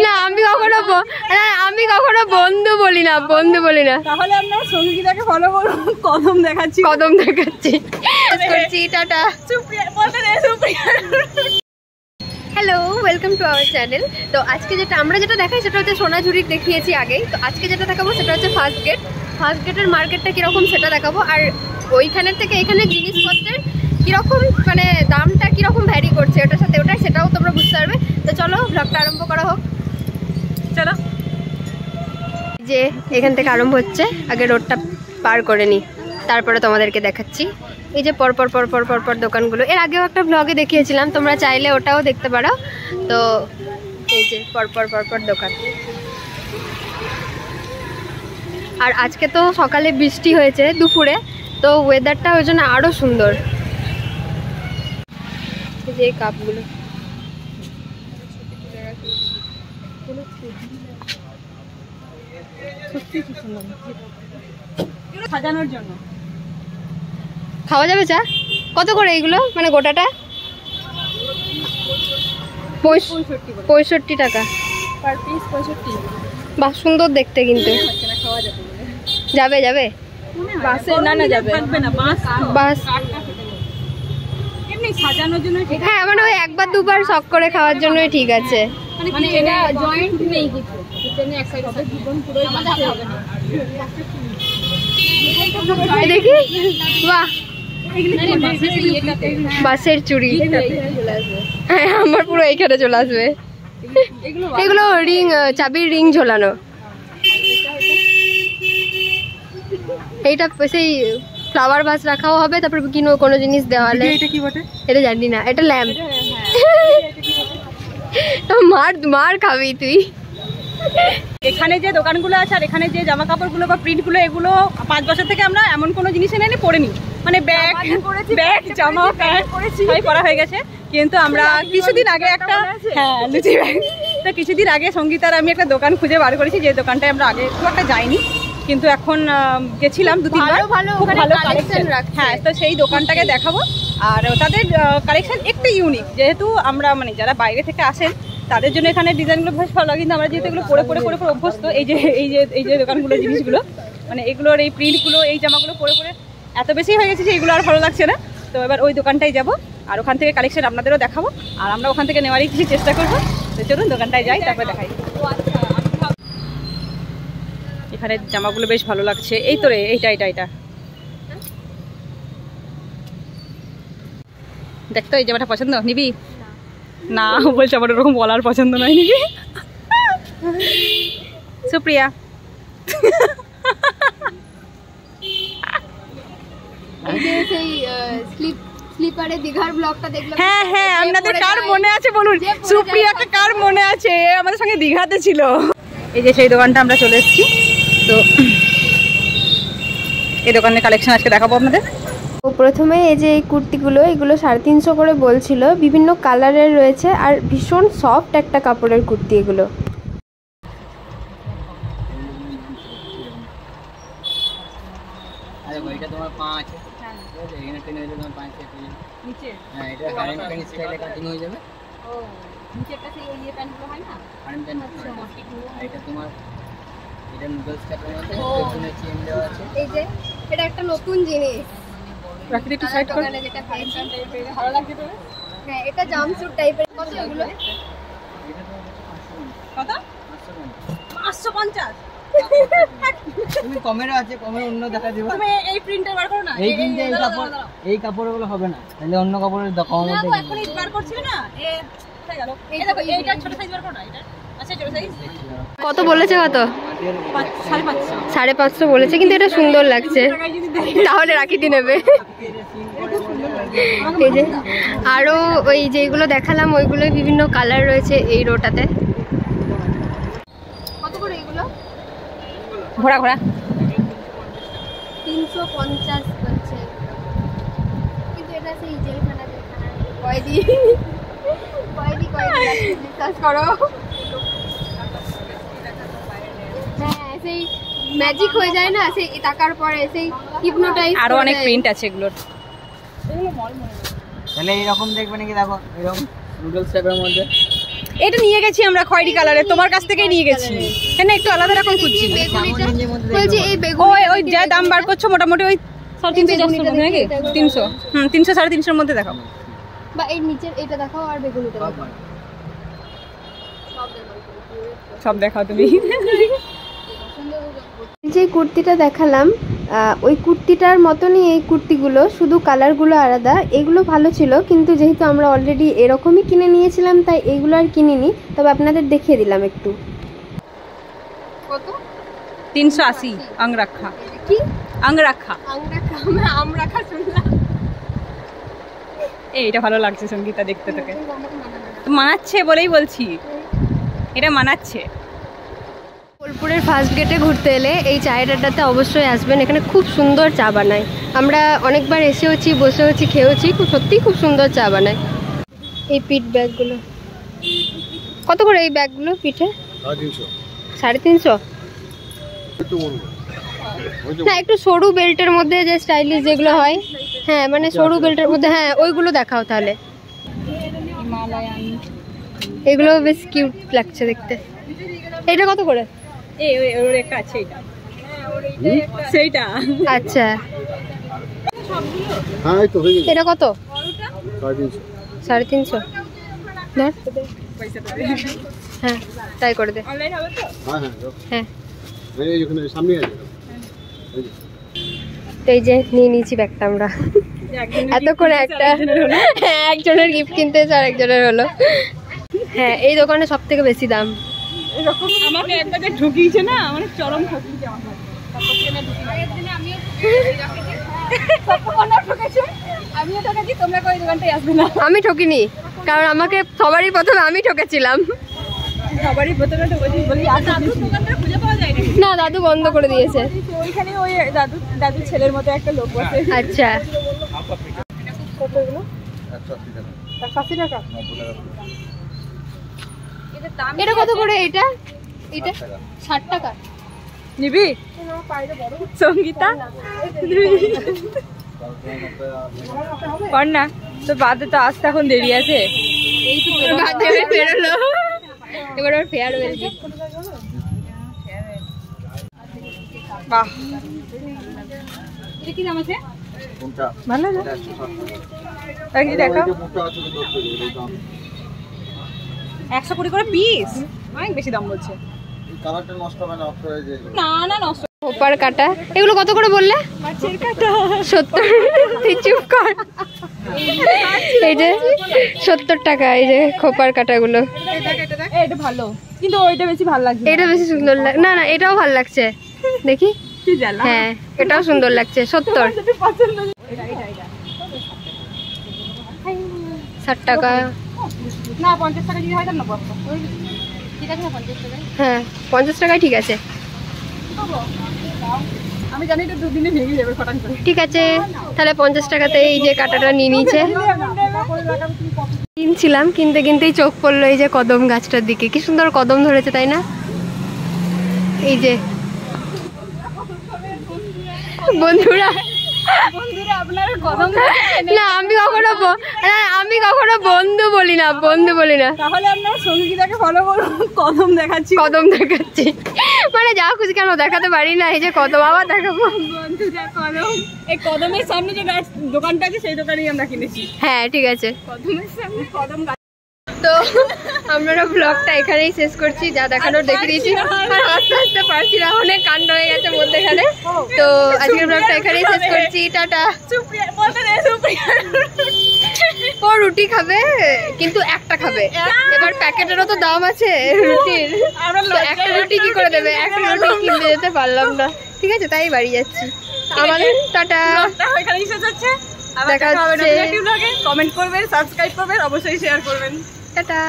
না আমি কখনো বন্ধু বলি না, বন্ধু বলি না। তাহলে আপনারা সঙ্গীতাকে ফলো করুন। কদম দেখাচ্ছি tata. Hello, welcome to our channel. তো আজকে আমরা যেটা দেখাই সেটা হচ্ছে সোনাঝুরি দেখিয়েছি আগেই। তো আজকে যেটা দেখাবো সেটা হচ্ছে ফার্স্ট গেটের মার্কেটটা কীরকম সেটা দেখাবো। আর ওইখানের থেকে এখানে জিনিসপত্রের কীরকম মানে দামটা কীরকম ভ্যারি করছে ওটার সাথে সেটাও তোমরা বুঝতে পারবে। তো চলো ব্লগটা আরম্ভ করা হোক। চলো, যে এখান থেকে আরম্ভ হচ্ছে, আগে রোডটা পার করে নিই, তারপরে তোমাদেরকে দেখাচ্ছি। এই যে পরপর পরপর পরপর দোকানগুলো, এর আগেও একটা ব্লগে দেখিয়েছিলাম, তোমরা চাইলে ওটাও দেখতে পারো। তো এই যে পরপর পরপর দোকান। আর আজকে তো সকালে বৃষ্টি হয়েছে দুপুরে, তো ওয়েদারটা ওই জন্য আরও সুন্দর। এই যে কাপগুলো সাজানোর জন্য খাওয়া যাবে চা? কত করে এইগুলো মানে গোটাটা? 65 টাকা পার পিস। 65। বাহ, সুন্দর দেখতে কিন্তু। যাবে যাবে বাসে? না যাবে না, বাস এমনি সাজানোর জন্য। হ্যাঁ, মানে ওই একবার দুবার শখ করে খাওয়ার জন্যই ঠিক আছে। মানে এটা জয়েন্ট নেই কিছু, কিচেনে এক সাইড হবে, জীবন পুরোই বাঁচতে হবে না। দেখি, বাহ, বাসের চুড়ি। হ্যাঁ, আমার পুরো এইখানে চলে আসবে। এগুলো রিং, চাবির রিং ঝোলানো। এইটা সেই ফ্লাওয়ার ভাস রাখাও হবে, তারপর কোনো জিনিস দেওয়ালে। এটা জানি না, এটা ল্যাম্প। মার খাবি তুই। এখানে যে দোকানগুলো আছে আর এখানে যে জামা কাপড়গুলো বা প্রিন্টগুলো, এগুলো 5 বছর থেকে আমরা এমন কোনো জিনিস এনে পড়িনি। মানে ব্যাগ, জামা, প্যান্ট সবই পরা হয়ে গেছে। কিন্তু আমরা কিছুদিন আগে একটা লুচি ব্যাগ, তো কিছুদিন আগে সঙ্গীতার আমি একটা দোকান খুঁজে বার করেছি, যে দোকানটায় আমরা আগে খুব একটা যাইনি, কিন্তু এখন গেছিলাম 2-3 বার। খুব ভালো কালেকশন। হ্যাঁ, তো সেই দোকানটাকে দেখাবো। আর তাদের কালেকশন একটু ইউনিক, যেহেতু আমরা মানে যারা বাইরে থেকে আসেন তাদের জন্য এখানে ডিজাইনগুলো বেশ ভালো লাগে। কিন্তু আমরা যেহেতু এগুলো পরে পরে পরে পরে অভ্যস্ত, এই যে দোকানগুলো জিনিসগুলো, মানে এগুলোর এই প্রিন্টগুলো, এই জামাগুলো পরে পরে এত বেশি হয়ে গেছে যে এগুলো আর ভালো লাগছে না। তো এবার ওই দোকানটায় যাব, আর ওখান থেকে কালেকশন আপনাদেরও দেখাবো, আর আমরা ওখান থেকে নেওয়ারই কিছু চেষ্টা করবো। তো চলুন দোকানটায় যাই, তারপরে দেখাই। এখানে জামাগুলো বেশ ভালো লাগছে। এই তো রে, এইটা দেখতো, এই জামাটা পছন্দ নিবি? না, বলছে আমার ওরকম বলার পছন্দ নয় নাকি। সুপ্রিয়া, হ্যাঁ হ্যাঁ, আপনাদের কার মনে আছে বলুন? সুপ্রিয়াকে কার মনে আছে? আমাদের সঙ্গে দীঘাতে ছিল। এই যে সেই দোকানটা আমরা চলে এসেছি। তো এই দোকানের কালেকশন আজকে দেখাবো আপনাদের। প্রথমে এই যে এই কুর্তিগুলো, এগুলো 350 করে বলছিল, বিভিন্ন কালারের রয়েছে, আর ভীষণ সফট একটা কাপড়ের কুর্তি এগুলো। এই যে এটা একটা নতুন জিনিস, হ্যাঁ, এটা জাম্পস্যুট টাইপের। কত এগুলো? কত? 550। তুমি কমেরও আছে, কমের অন্য দেখা দিব। তুমি এই প্রিন্টার বার করো না, এই প্রিন্টে এই কাপড়গুলো হবে না, তাহলে অন্য কাপড়ের কম মধ্যে না। এখন এই বার করছিল না, কোথায় গেল? এই দেখো, এইটা ছোট সাইজ বার করো না, এটা আচ্ছা ছোট সাইজ। কত বলেছে? কত? 550 বলেছে, কিন্তু এটা সুন্দর লাগছে, তাহলে রাখিতে নেবে। এই যে আরো ওই যেগুলো দেখালাম ওইগুলো বিভিন্ন কালার রয়েছে এই রোটাতে। কত করে এগুলো? ঘোড়া 350 বলছে, কিন্তু এটা সেই জেলখানা কয়দি বিশ্বাস করো। হ্যাঁ, সেই ম্যাজিক হয়ে যায় না, সেই টাকার পরে সেই হিপনোটাইজ। আরো অনেক প্রিন্ট আছে এগুলোর। তাহলে এইরকম দেখবে নাকি? দেখো এরকম নুডলস টাইপের মধ্যে এটা নিয়ে গেছি আমরা খয়েরি কালারের, তোমার কাছ থেকেই নিয়ে গেছি। কেন একটু আলাদা রকম খুঁজছি। বলছি এই ওই যা দাম বার করছো মোটামুটি ওই 350 নাকি 300, 300 350 মধ্যে দেখাও। বা এই নিচের এটা দেখাও আর বেগুনিটা দেখাও। সব দেখাও তুমি। যে কুর্তিটা দেখালাম ওই কুর্তিটার মতনই এই কুর্তিগুলো, শুধু কালারগুলো আলাদা। এগুলো ভালো ছিল, কিন্তু যেহেতু আমরা অলরেডি এরকমই কিনে নিয়েছিলাম তাই এগুলো আর কিনিনি। তবে আপনাদের দেখিয়ে দিলাম একটু। কত? 380 আংরাখা। কি আংরাখা? আংরাখা? আমরাখা শুনলাম। এইটা ভালো লাগছে সঙ্গীতা দেখতে, তোকে মানাচ্ছে বলেই বলছি, এটা মানাচ্ছে। বোলপুরের ফার্স্ট গেটে ঘুরতে এলে এই চায়ের আড্ডাতে অবশ্যই আসবেন। এখানে খুব সুন্দর চা বানায়। আমরা অনেকবার এসেওছি, বসেওছি, খেয়েওছি। সত্যিই খুব সুন্দর চা বানায়। এই পিঠ ব্যাগগুলো কত করে? এই ব্যাগগুলো পিঠে 350। না, একটু সরু বেল্টের মধ্যে যে স্টাইলিশ যেগুলো হয়, হ্যাঁ মানে সরু বেল্টের মধ্যে, হ্যাঁ ওইগুলো দেখাও তাহলে। এগুলো বেশ কিউট লাগছে দেখতে। এটা কত করে? ওর একটা আছে এটা, সেইটা। আচ্ছা, এটা কত? 350। ধর, হ্যাঁ তাই করে দে। অনলাইন হবে তো? হ্যাঁ, এই যে নিয়ে নিয়েছি ব্যাগটা আমরা। এতক্ষণ একটা একজনের গিফট কিনতে এসে আর একজনের হলো। হ্যাঁ, এই দোকানে সব থেকে বেশি দাম। আমাকে একবার ঢুকিয়েছে না, মানে চরম ঠকিয়েছে আমাকে। আমিও ঠকেছি, তোমরা কই দোকানটাই আসবে না। আমি ঠকিনি, কারণ আমাকে সবারই প্রথমে আমি ঠকেছিলাম। সবারই প্রথমে ঠকেছি বলি। দাদু দোকানটা খুঁজে পাওয়া যায় না, দাদু বন্ধ করে দিয়েছে। ওইখানে ওই দাদু ছেলের মতো একটা লোক বসে। আচ্ছা, কতগুলো? 180 টাকা। এটা কত করে? এটা 60 টাকা। নিবি সঙ্গীতা? কর না তো, বাদে তো আসতে এখন দেরি আছে। বেরোলো এবার ওর ফেয়ারওয়েল গিফট। বাহ, এটা কি দাম আছে? ভালো না? দেখো 120 করে পিস, অনেক বেশি দাম বলছে। না না, নষ্ট। খোপার কাটা এগুলো কত করে বললে? মাছের কাটা 70। তুই চুপ কর। এই যে 70 টাকা এই যে খোপার কাটাগুলো। এটা ভালো, কিন্তু ওইটা বেশি ভালো লাগছে। এটা বেশি সুন্দর না না, এটাও ভালো লাগছে। দেখি, কি জ্বালা। হ্যাঁ এটাও সুন্দর লাগছে। 70। 60 টাকা। না 50 টাকা যদি হয় তাহলে নেবো। ঠিক আছে না 50 টাকা? হ্যাঁ 50 টাকায় ঠিক আছে। আমি জানি তো দুদিনে ভেঙে যাবে ফটান করে। ঠিক আছে, তাহলে 50 টাকাতে এই যে কাটাটা নিয়ে নিয়েছে। কিনছিলাম, কিনতে কিনতেই চোখ পড়লো এই যে কদম গাছটার দিকে। কি সুন্দর কদম ধরেছে, তাই না? এই যে বন্ধুরা, আপনারা কদম না আমি কখনো বন্ধু বলি না, বন্ধু বলি না। তাহলে আপনারা সঙ্গীতাকে ফলো করুন। কদম দেখাচ্ছি, কদম দেখাচ্ছি, মানে যা খুশি কেন দেখাতে পারি না। এই যে কদম আবার দেখাবো। বন্ধু যা কদম, এই কদমের সামনে যে দোকানটা আছে সেই দোকানেই আমরা কিনেছি। হ্যাঁ ঠিক আছে। কদমের সামনে কদম। তো আমরা ব্লগটা এখানেই শেষ করছি। যা দেখানোর দেখে দিয়েছি, আর আস্তে আস্তে পারছি না, অনেক কাণ্ড হয়ে গেছে মধ্যেখানে। তো আজকের ব্লগটা এখানেই শেষ করছি। টাটা। ও রুটি খাবে, কিন্তু একটা খাবে। এবার প্যাকেটেরও তো দাম আছে রুটির, একটা রুটি কি করে দেবে? একটা রুটি কিনতে যেতে পারলাম না। ঠিক আছে, তাই বাড়ি যাচ্ছি আমাদের। টাটা, এখানেই শেষ হচ্ছে। দেখা হচ্ছে। কমেন্ট করবেন, সাবস্ক্রাইব করবেন, অবশ্যই শেয়ার করবেন। টাটা।